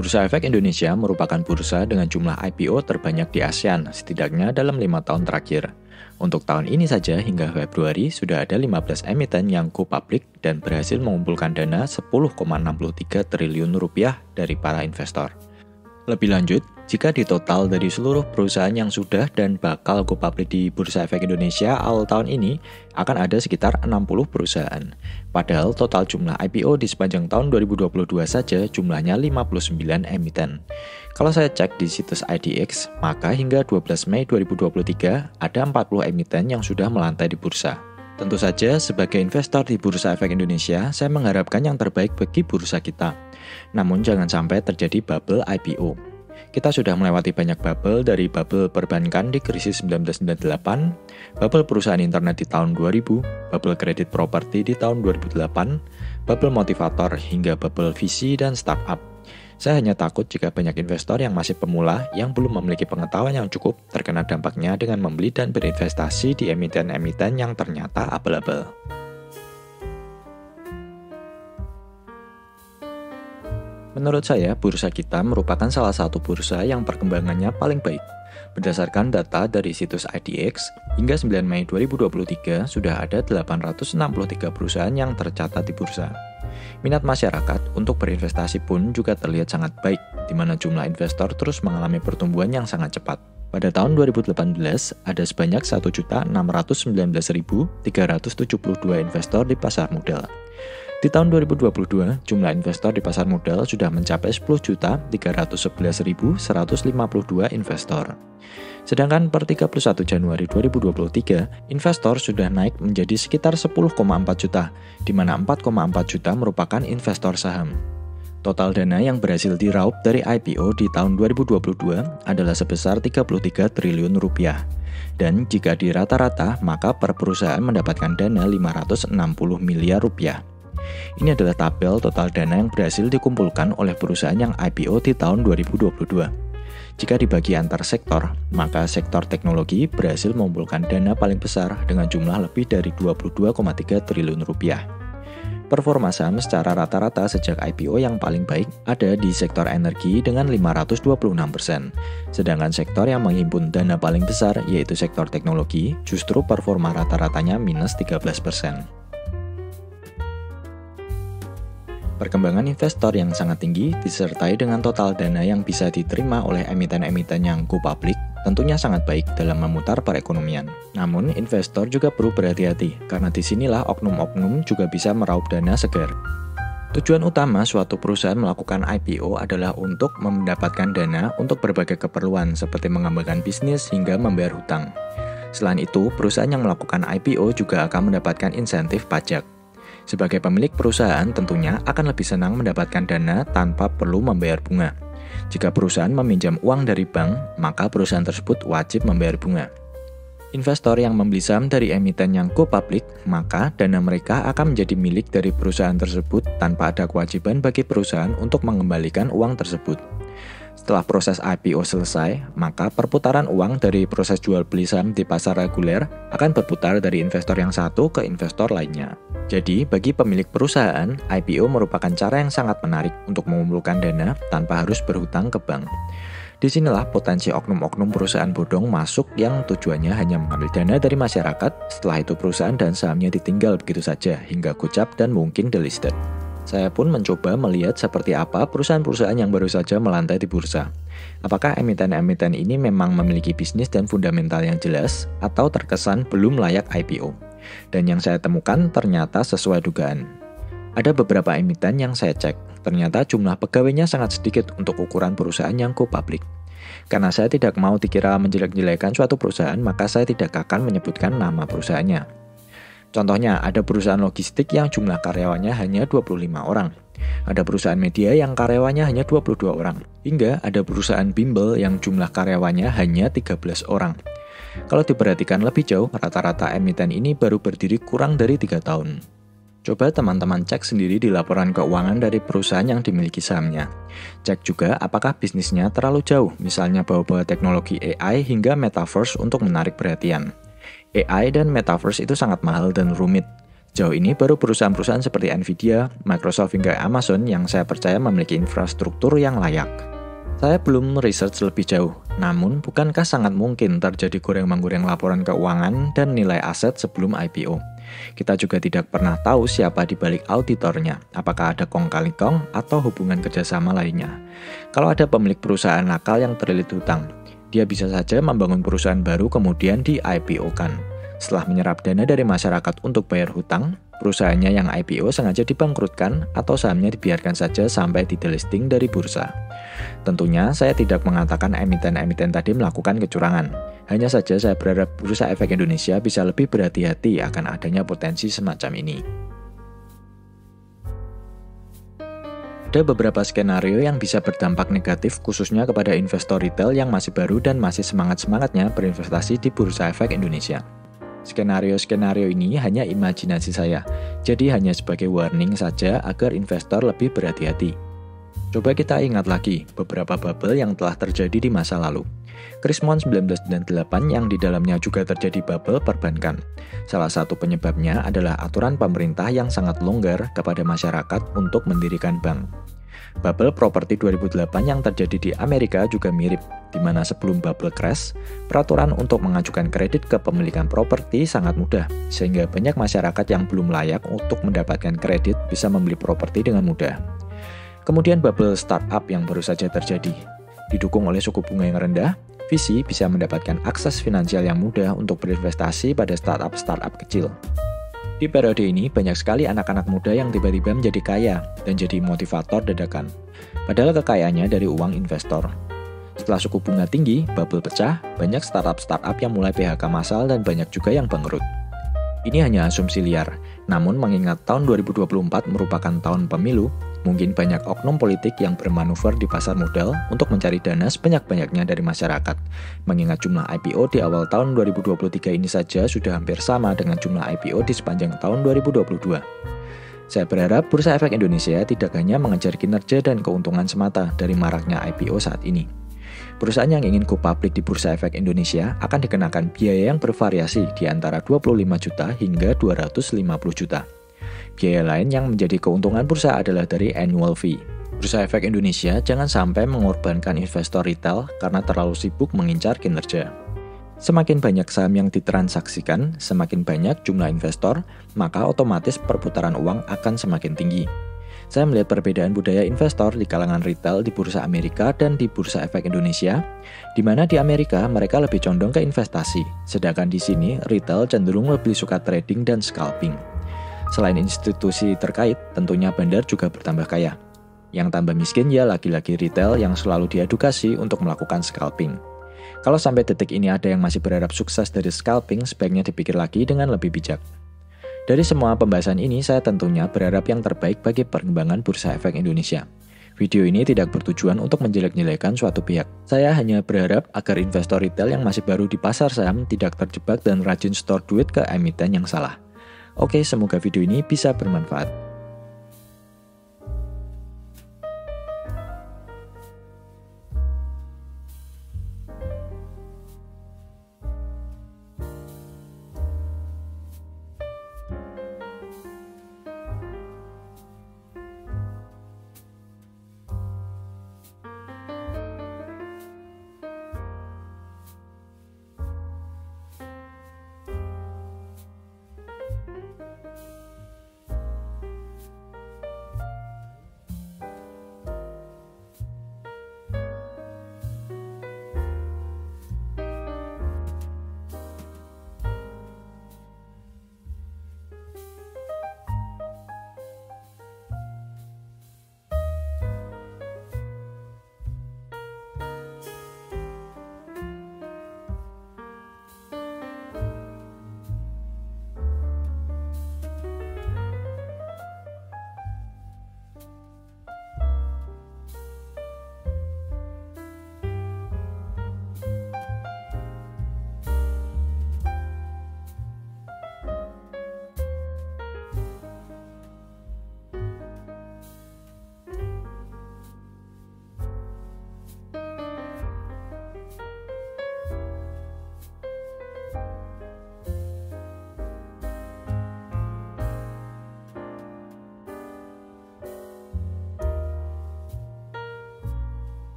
Bursa Efek Indonesia merupakan bursa dengan jumlah IPO terbanyak di ASEAN, setidaknya dalam 5 tahun terakhir. Untuk tahun ini saja hingga Februari sudah ada 15 emiten yang go public dan berhasil mengumpulkan dana 10,63 triliun rupiah dari para investor. Lebih lanjut, jika ditotal dari seluruh perusahaan yang sudah dan bakal go public di Bursa Efek Indonesia awal tahun ini, akan ada sekitar 60 perusahaan. Padahal total jumlah IPO di sepanjang tahun 2022 saja jumlahnya 59 emiten. Kalau saya cek di situs IDX, maka hingga 12 Mei 2023 ada 40 emiten yang sudah melantai di bursa. Tentu saja, sebagai investor di Bursa Efek Indonesia, saya mengharapkan yang terbaik bagi bursa kita. Namun jangan sampai terjadi bubble IPO. Kita sudah melewati banyak bubble, dari bubble perbankan di krisis 1998, bubble perusahaan internet di tahun 2000, bubble kredit properti di tahun 2008, bubble motivator hingga bubble VC dan startup. Saya hanya takut jika banyak investor yang masih pemula yang belum memiliki pengetahuan yang cukup terkena dampaknya dengan membeli dan berinvestasi di emiten-emiten yang ternyata abal-abal. Menurut saya, bursa kita merupakan salah satu bursa yang perkembangannya paling baik. Berdasarkan data dari situs IDX, hingga 9 Mei 2023 sudah ada 863 perusahaan yang tercatat di bursa. Minat masyarakat untuk berinvestasi pun juga terlihat sangat baik, di mana jumlah investor terus mengalami pertumbuhan yang sangat cepat. Pada tahun 2018, ada sebanyak 1.619.372 investor di pasar modal. Di tahun 2022, jumlah investor di pasar modal sudah mencapai 10.311.152 investor. Sedangkan per 31 Januari 2023, investor sudah naik menjadi sekitar 10,4 juta, di mana 4,4 juta merupakan investor saham. Total dana yang berhasil diraup dari IPO di tahun 2022 adalah sebesar 33 triliun rupiah. Dan jika di rata-rata, maka per perusahaan mendapatkan dana 560 miliar rupiah. Ini adalah tabel total dana yang berhasil dikumpulkan oleh perusahaan yang IPO di tahun 2022. Jika dibagi antar sektor, maka sektor teknologi berhasil mengumpulkan dana paling besar dengan jumlah lebih dari 22,3 triliun rupiah. Performa saham secara rata-rata sejak IPO yang paling baik ada di sektor energi dengan 526%. Sedangkan sektor yang menghimpun dana paling besar yaitu sektor teknologi, justru performa rata-ratanya minus 13%. Perkembangan investor yang sangat tinggi disertai dengan total dana yang bisa diterima oleh emiten-emiten yang go public tentunya sangat baik dalam memutar perekonomian. Namun, investor juga perlu berhati-hati karena disinilah oknum-oknum juga bisa meraup dana segar. Tujuan utama suatu perusahaan melakukan IPO adalah untuk mendapatkan dana untuk berbagai keperluan seperti mengembangkan bisnis hingga membayar hutang. Selain itu, perusahaan yang melakukan IPO juga akan mendapatkan insentif pajak. Sebagai pemilik perusahaan tentunya akan lebih senang mendapatkan dana tanpa perlu membayar bunga. Jika perusahaan meminjam uang dari bank, maka perusahaan tersebut wajib membayar bunga. Investor yang membeli saham dari emiten yang go public, maka dana mereka akan menjadi milik dari perusahaan tersebut tanpa ada kewajiban bagi perusahaan untuk mengembalikan uang tersebut. Setelah proses IPO selesai, maka perputaran uang dari proses jual beli saham di pasar reguler akan berputar dari investor yang satu ke investor lainnya. Jadi, bagi pemilik perusahaan, IPO merupakan cara yang sangat menarik untuk mengumpulkan dana tanpa harus berhutang ke bank. Disinilah potensi oknum-oknum perusahaan bodong masuk yang tujuannya hanya mengambil dana dari masyarakat, setelah itu perusahaan dan sahamnya ditinggal begitu saja hingga gocap dan mungkin delisted. Saya pun mencoba melihat seperti apa perusahaan-perusahaan yang baru saja melantai di bursa. Apakah emiten-emiten ini memang memiliki bisnis dan fundamental yang jelas, atau terkesan belum layak IPO? Dan yang saya temukan ternyata sesuai dugaan. Ada beberapa emiten yang saya cek, ternyata jumlah pegawainya sangat sedikit untuk ukuran perusahaan yang go public. Karena saya tidak mau dikira menjelek-jelekan suatu perusahaan, maka saya tidak akan menyebutkan nama perusahaannya. Contohnya, ada perusahaan logistik yang jumlah karyawannya hanya 25 orang. Ada perusahaan media yang karyawannya hanya 22 orang. Hingga ada perusahaan bimbel yang jumlah karyawannya hanya 13 orang. Kalau diperhatikan lebih jauh, rata-rata emiten ini baru berdiri kurang dari 3 tahun. Coba teman-teman cek sendiri di laporan keuangan dari perusahaan yang dimiliki sahamnya. Cek juga apakah bisnisnya terlalu jauh, misalnya bawa-bawa teknologi AI hingga metaverse untuk menarik perhatian. AI dan metaverse itu sangat mahal dan rumit. Sejauh ini baru perusahaan-perusahaan seperti Nvidia, Microsoft hingga Amazon yang saya percaya memiliki infrastruktur yang layak. Saya belum research lebih jauh, namun bukankah sangat mungkin terjadi goreng-menggoreng laporan keuangan dan nilai aset sebelum IPO? Kita juga tidak pernah tahu siapa di balik auditornya, apakah ada kong kali kong atau hubungan kerjasama lainnya. Kalau ada pemilik perusahaan nakal yang terlilit hutang, dia bisa saja membangun perusahaan baru kemudian di IPO-kan. Setelah menyerap dana dari masyarakat untuk bayar hutang, perusahaannya yang IPO sengaja dibangkrutkan atau sahamnya dibiarkan saja sampai di delisting dari bursa. Tentunya saya tidak mengatakan emiten-emiten tadi melakukan kecurangan. Hanya saja saya berharap Bursa Efek Indonesia bisa lebih berhati-hati akan adanya potensi semacam ini. Ada beberapa skenario yang bisa berdampak negatif khususnya kepada investor retail yang masih baru dan masih semangat-semangatnya berinvestasi di Bursa Efek Indonesia. Skenario-skenario ini hanya imajinasi saya, jadi hanya sebagai warning saja agar investor lebih berhati-hati. Coba kita ingat lagi beberapa bubble yang telah terjadi di masa lalu. Krismon 1998 yang di dalamnya juga terjadi bubble perbankan. Salah satu penyebabnya adalah aturan pemerintah yang sangat longgar kepada masyarakat untuk mendirikan bank. Bubble properti 2008 yang terjadi di Amerika juga mirip, di mana sebelum bubble crash, peraturan untuk mengajukan kredit kepemilikan properti sangat mudah, sehingga banyak masyarakat yang belum layak untuk mendapatkan kredit bisa membeli properti dengan mudah. Kemudian bubble startup yang baru saja terjadi. Didukung oleh suku bunga yang rendah, VC bisa mendapatkan akses finansial yang mudah untuk berinvestasi pada startup-startup kecil. Di periode ini, banyak sekali anak-anak muda yang tiba-tiba menjadi kaya dan jadi motivator dadakan. Padahal kekayaannya dari uang investor. Setelah suku bunga tinggi, bubble pecah, banyak startup-startup yang mulai PHK massal dan banyak juga yang bangkrut. Ini hanya asumsi liar, namun mengingat tahun 2024 merupakan tahun pemilu, mungkin banyak oknum politik yang bermanuver di pasar modal untuk mencari dana sebanyak-banyaknya dari masyarakat. Mengingat jumlah IPO di awal tahun 2023 ini saja sudah hampir sama dengan jumlah IPO di sepanjang tahun 2022. Saya berharap Bursa Efek Indonesia tidak hanya mengejar kinerja dan keuntungan semata dari maraknya IPO saat ini. Perusahaan yang ingin go public di Bursa Efek Indonesia akan dikenakan biaya yang bervariasi di antara 25 juta hingga 250 juta. Biaya lain yang menjadi keuntungan bursa adalah dari annual fee. Bursa Efek Indonesia jangan sampai mengorbankan investor retail karena terlalu sibuk mengincar kinerja. Semakin banyak saham yang ditransaksikan, semakin banyak jumlah investor, maka otomatis perputaran uang akan semakin tinggi. Saya melihat perbedaan budaya investor di kalangan retail di Bursa Amerika dan di Bursa Efek Indonesia, di mana di Amerika mereka lebih condong ke investasi, sedangkan di sini retail cenderung lebih suka trading dan scalping. Selain institusi terkait, tentunya bandar juga bertambah kaya. Yang tambah miskin ya lagi-lagi retail yang selalu diedukasi untuk melakukan scalping. Kalau sampai detik ini ada yang masih berharap sukses dari scalping, sebaiknya dipikir lagi dengan lebih bijak. Dari semua pembahasan ini, saya tentunya berharap yang terbaik bagi perkembangan Bursa Efek Indonesia. Video ini tidak bertujuan untuk menjelek-jelekan suatu pihak. Saya hanya berharap agar investor retail yang masih baru di pasar saham tidak terjebak dan rajin store duit ke emiten yang salah. Oke, semoga video ini bisa bermanfaat.